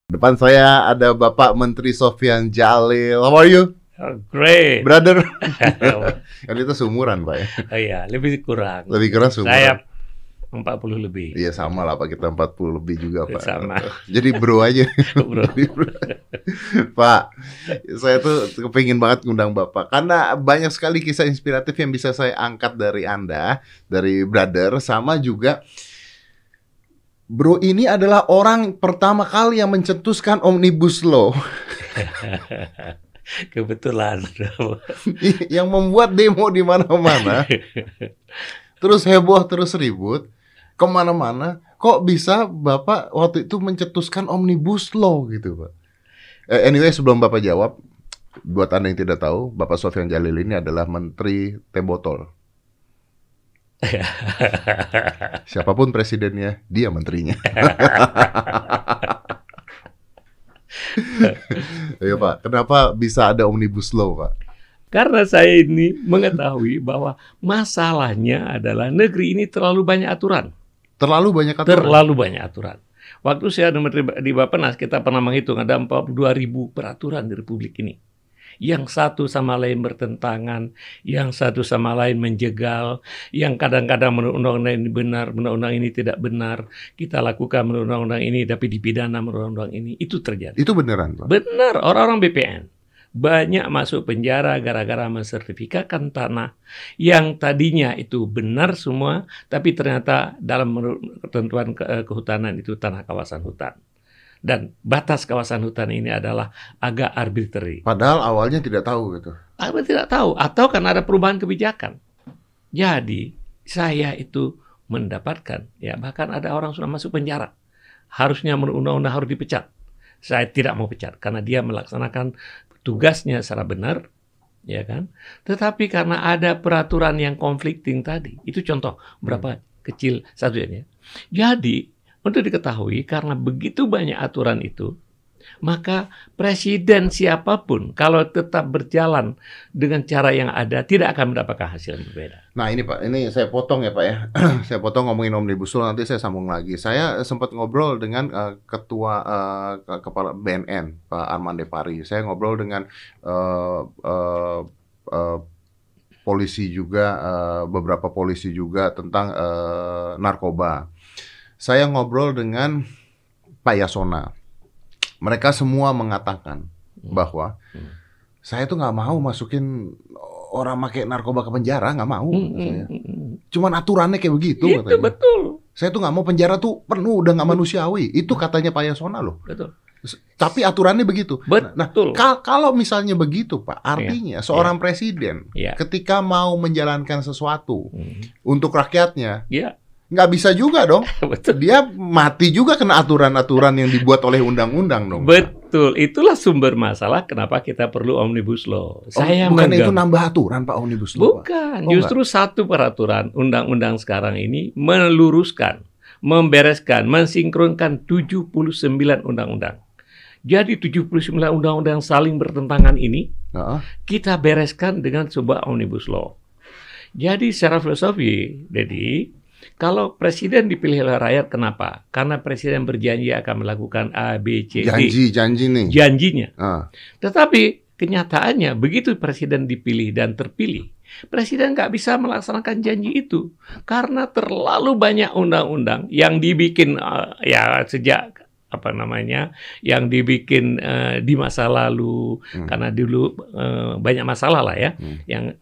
Depan saya ada Bapak Menteri Sofyan Djalil. How are you? Oh, great. Brother. Kan itu seumuran, Pak ya? Oh iya, lebih kurang. Lebih kurang seumuran. Saya 40 lebih. Iya sama lah Pak, kita 40 lebih juga Pak. Sama. Jadi bro aja. Bro. Pak, saya tuh kepingin banget ngundang Bapak karena banyak sekali kisah inspiratif yang bisa saya angkat dari Anda, dari brother, sama juga bro ini adalah orang pertama kali yang mencetuskan Omnibus Law. Kebetulan. Yang membuat demo di mana-mana. Terus heboh, terus ribut kemana-mana. Kok bisa Bapak waktu itu mencetuskan Omnibus Law gitu Pak? Anyway, sebelum Bapak jawab, buat Anda yang tidak tahu, Bapak Sofyan Djalil ini adalah Menteri Teh Botol. Siapapun presidennya, dia menterinya. Ayo Pak, kenapa bisa ada Omnibus Law Pak? Karena saya ini mengetahui bahwa masalahnya adalah negeri ini terlalu banyak aturan. Terlalu banyak aturan? Terlalu banyak aturan. Waktu saya ada menteri di Bappenas, kita pernah menghitung ada 42.000 peraturan di Republik ini. Yang satu sama lain bertentangan, yang satu sama lain menjegal, yang kadang-kadang menurut undang-undang ini benar, undang-undang ini tidak benar, kita lakukan menurut undang-undang ini, tapi dipidana menurut undang-undang ini. Itu terjadi. Itu beneran Pak? Benar, orang-orang BPN banyak masuk penjara gara-gara mensertifikatkan tanah yang tadinya itu benar semua, tapi ternyata dalam menurut ketentuan kehutanan itu tanah kawasan hutan. Dan batas kawasan hutan ini adalah agak arbitrary. Padahal awalnya tidak tahu gitu. Apa tidak tahu, atau karena ada perubahan kebijakan. Jadi saya itu mendapatkan, ya bahkan ada orang sudah masuk penjara. Harusnya menurut undang-undang harus dipecat. Saya tidak mau pecat karena dia melaksanakan tugasnya secara benar, ya kan? Tetapi karena ada peraturan yang conflicting tadi, itu contoh berapa kecil satu ya. Jadi untuk diketahui, karena begitu banyak aturan itu, maka presiden siapapun kalau tetap berjalan dengan cara yang ada, tidak akan mendapatkan hasil yang berbeda. Nah ini Pak, ini saya potong ya Pak ya. Saya potong ngomongin Omnibus Law, nanti saya sambung lagi. Saya sempat ngobrol dengan Ketua Kepala BNN, Pak Armande Pari. Saya ngobrol dengan polisi juga, beberapa polisi juga tentang narkoba. Saya ngobrol dengan Pak Yasona. Mereka semua mengatakan bahwa saya tuh nggak mau masukin orang pakai narkoba ke penjara, nggak mau. Saya. Cuman aturannya kayak begitu Itu katanya. betul. Saya tuh nggak mau penjara tuh penuh, udah nggak manusiawi. Itu katanya Pak Yasona loh. Betul. Tapi aturannya begitu. Betul. Nah, kalau misalnya begitu Pak, artinya seorang presiden ketika mau menjalankan sesuatu untuk rakyatnya, nggak bisa juga dong. Betul. Dia mati juga kena aturan-aturan yang dibuat oleh undang-undang dong. Betul. Itulah sumber masalah kenapa kita perlu Omnibus Law. Bukan itu nambah aturan Pak Omnibus Law? Bukan. Justru satu peraturan undang-undang sekarang ini meluruskan, membereskan, mensinkronkan 79 undang-undang. Jadi 79 undang-undang saling bertentangan ini kita bereskan dengan sebuah Omnibus Law. Jadi secara filosofi, Dedi, kalau presiden dipilih oleh rakyat, kenapa? Karena presiden berjanji akan melakukan A, B, C, D. Janji nih. Janjinya. Tetapi kenyataannya, begitu presiden dipilih dan terpilih, presiden nggak bisa melaksanakan janji itu. Karena terlalu banyak undang-undang yang dibikin sejak yang dibikin di masa lalu, karena dulu banyak masalah lah ya, yang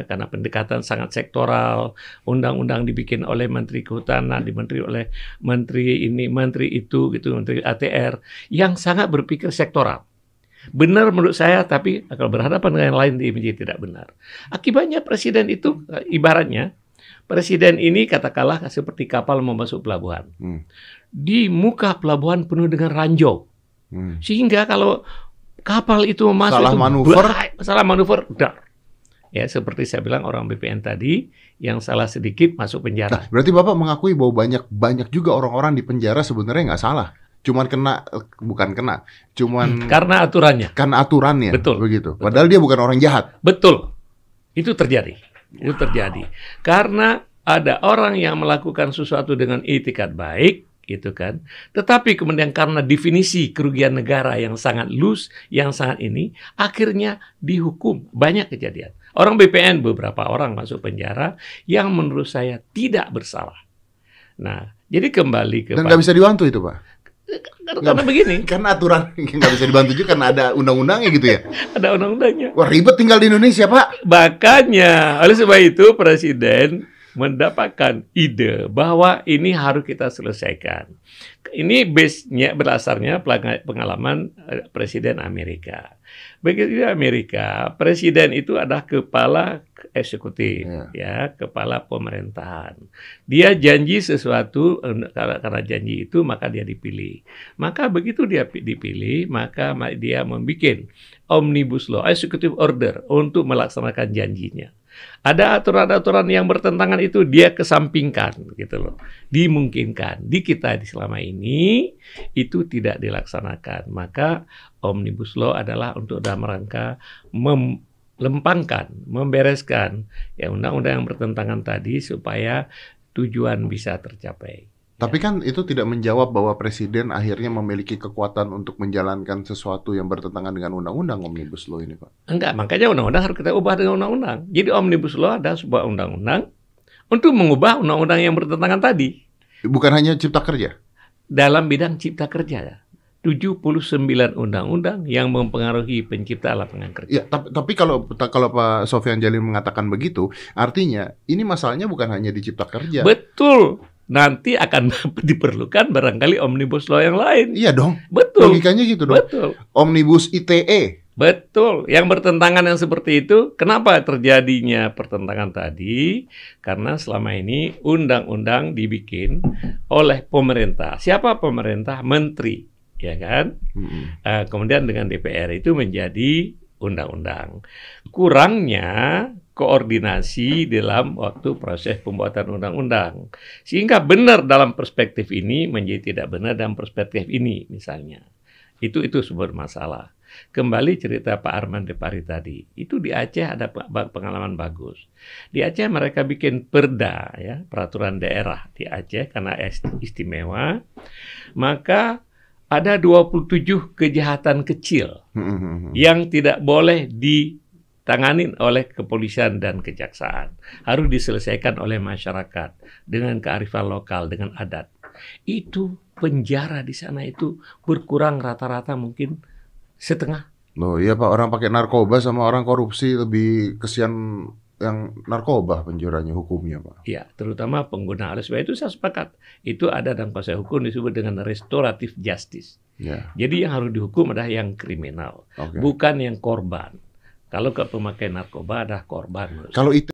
karena pendekatan sangat sektoral, undang-undang dibikin oleh Menteri Kehutanan, dimenteri oleh Menteri ini, Menteri itu, gitu, Menteri ATR, yang sangat berpikir sektoral. Benar menurut saya, tapi kalau berhadapan dengan yang lain dia menjadi tidak benar. Akibatnya presiden itu, ibaratnya, presiden ini katakanlah seperti kapal mau masuk pelabuhan. Di muka pelabuhan penuh dengan ranjau. Sehingga kalau kapal itu masuk salah manuver, udah. Ya, seperti saya bilang orang BPN tadi, yang salah sedikit masuk penjara. Nah, berarti Bapak mengakui bahwa banyak juga orang-orang di penjara sebenarnya nggak salah. Cuman karena aturannya. Karena aturannya. Betul. Begitu. Padahal dia bukan orang jahat. Betul. Itu terjadi. Karena ada orang yang melakukan sesuatu dengan itikat baik, gitu kan. Tetapi kemudian karena definisi kerugian negara yang sangat loose, yang sangat ini, akhirnya dihukum. Banyak kejadian. Orang BPN, beberapa orang masuk penjara yang menurut saya tidak bersalah. Nah, jadi kembali ke Dan nggak bisa dibantu itu, Pak? karena begini, Karena aturan nggak bisa dibantu juga karena ada undang-undangnya gitu ya. ada undang-undangnya. Wah, ribet tinggal di Indonesia, Pak. Makanya, oleh sebab itu Presiden mendapatkan ide bahwa ini harus kita selesaikan. Ini base-nya berdasarnya pengalaman Presiden Amerika. Begitu di Amerika, Presiden itu adalah kepala eksekutif, ya, kepala pemerintahan. Dia janji sesuatu, karena janji itu maka dia dipilih. Maka begitu dia dipilih, maka dia membuat omnibus law, executive order untuk melaksanakan janjinya. Ada aturan-aturan yang bertentangan itu dia kesampingkan, gitu loh. Dimungkinkan di kita selama ini itu tidak dilaksanakan. Maka omnibus law adalah untuk dalam rangka melempangkan, membereskan ya undang-undang yang bertentangan tadi supaya tujuan bisa tercapai. Tapi kan itu tidak menjawab bahwa Presiden akhirnya memiliki kekuatan untuk menjalankan sesuatu yang bertentangan dengan undang-undang Omnibus Law ini, Pak. Enggak, makanya undang-undang harus kita ubah dengan undang-undang. Jadi Omnibus Law adalah sebuah undang-undang untuk mengubah undang-undang yang bertentangan tadi. Bukan hanya cipta kerja? Dalam bidang cipta kerja. 79 undang-undang yang mempengaruhi pencipta lapangan kerja. Ya, tapi kalau Pak Sofyan Djalil mengatakan begitu, artinya ini masalahnya bukan hanya di cipta kerja. Betul. Nanti akan diperlukan barangkali Omnibus Law yang lain. Iya dong. Betul. Logikanya gitu dong. Betul. Omnibus ITE. Betul. Yang bertentangan yang seperti itu, kenapa terjadinya pertentangan tadi? Karena selama ini undang-undang dibikin oleh pemerintah. Siapa pemerintah? Menteri, ya kan? Kemudian dengan DPR itu menjadi undang-undang. Kurangnya koordinasi dalam waktu proses pembuatan undang-undang. Sehingga benar dalam perspektif ini menjadi tidak benar dalam perspektif ini misalnya. Itu sumber masalah. Kembali cerita Pak Arman Depari tadi. Itu di Aceh ada pengalaman bagus. Di Aceh mereka bikin perda, ya, peraturan daerah di Aceh karena istimewa. Maka ada 27 kejahatan kecil yang tidak boleh ditanganin oleh kepolisian dan kejaksaan. Harus diselesaikan oleh masyarakat dengan kearifan lokal, dengan adat. Itu penjara di sana itu berkurang rata-rata mungkin setengah. Loh, iya Pak, orang pakai narkoba sama orang korupsi lebih kesian yang narkoba penjaranya hukumnya, Pak. Ya, terutama pengguna. Oleh sebab itu saya sepakat. Itu ada dalam konsep hukum disebut dengan restoratif justice. Ya. Jadi yang harus dihukum adalah yang kriminal, bukan yang korban. Kalau ke pemakai narkoba adalah korban. Kalau itu